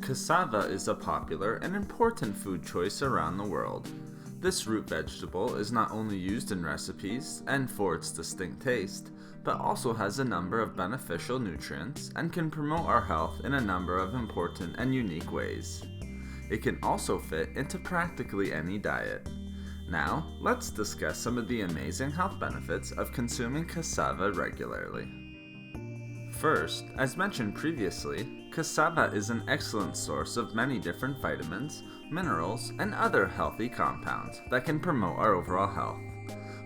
Cassava is a popular and important food choice around the world. This root vegetable is not only used in recipes and for its distinct taste, but also has a number of beneficial nutrients and can promote our health in a number of important and unique ways. It can also fit into practically any diet. Now, let's discuss some of the amazing health benefits of consuming cassava regularly. First, as mentioned previously, cassava is an excellent source of many different vitamins, minerals, and other healthy compounds that can promote our overall health.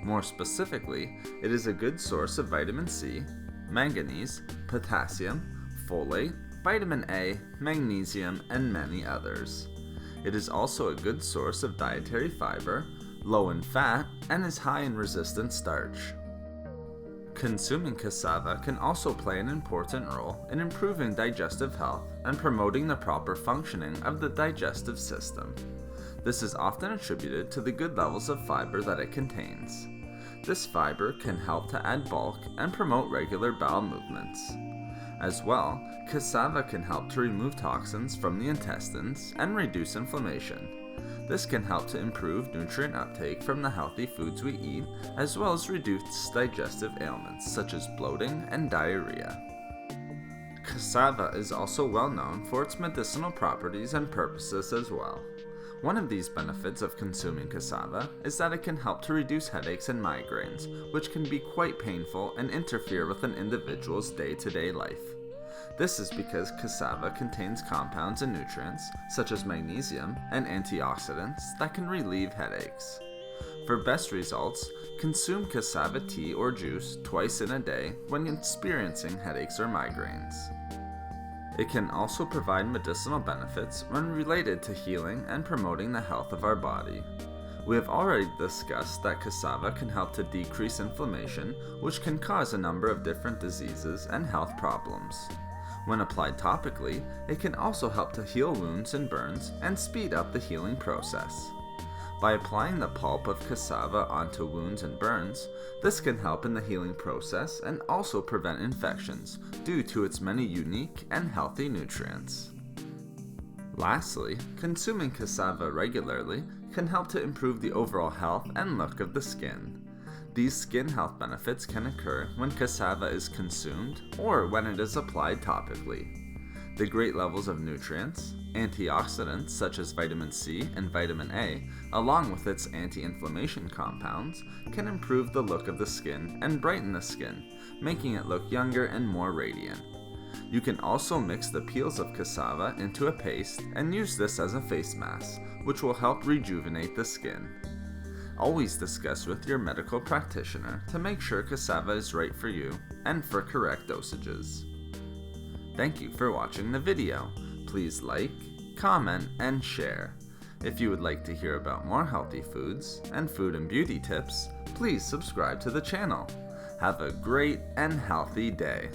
More specifically, it is a good source of vitamin C, manganese, potassium, folate, vitamin A, magnesium, and many others. It is also a good source of dietary fiber, low in fat, and is high in resistant starch. Consuming cassava can also play an important role in improving digestive health and promoting the proper functioning of the digestive system. This is often attributed to the good levels of fiber that it contains. This fiber can help to add bulk and promote regular bowel movements. As well, cassava can help to remove toxins from the intestines and reduce inflammation. This can help to improve nutrient uptake from the healthy foods we eat, as well as reduce digestive ailments such as bloating and diarrhea. Cassava is also well known for its medicinal properties and purposes as well. One of these benefits of consuming cassava is that it can help to reduce headaches and migraines, which can be quite painful and interfere with an individual's day-to-day life. This is because cassava contains compounds and nutrients, such as magnesium and antioxidants, that can relieve headaches. For best results, consume cassava tea or juice twice in a day when experiencing headaches or migraines. It can also provide medicinal benefits when related to healing and promoting the health of our body. We have already discussed that cassava can help to decrease inflammation, which can cause a number of different diseases and health problems. When applied topically, it can also help to heal wounds and burns and speed up the healing process. By applying the pulp of cassava onto wounds and burns, this can help in the healing process and also prevent infections due to its many unique and healthy nutrients. Lastly, consuming cassava regularly can help to improve the overall health and look of the skin. These skin health benefits can occur when cassava is consumed or when it is applied topically. The great levels of nutrients, antioxidants such as vitamin C and vitamin A, along with its anti-inflammation compounds, can improve the look of the skin and brighten the skin, making it look younger and more radiant. You can also mix the peels of cassava into a paste and use this as a face mask, which will help rejuvenate the skin. Always discuss with your medical practitioner to make sure cassava is right for you and for correct dosages. Thank you for watching the video. Please like, comment, and share. If you would like to hear about more healthy foods and food and beauty tips, please subscribe to the channel. Have a great and healthy day.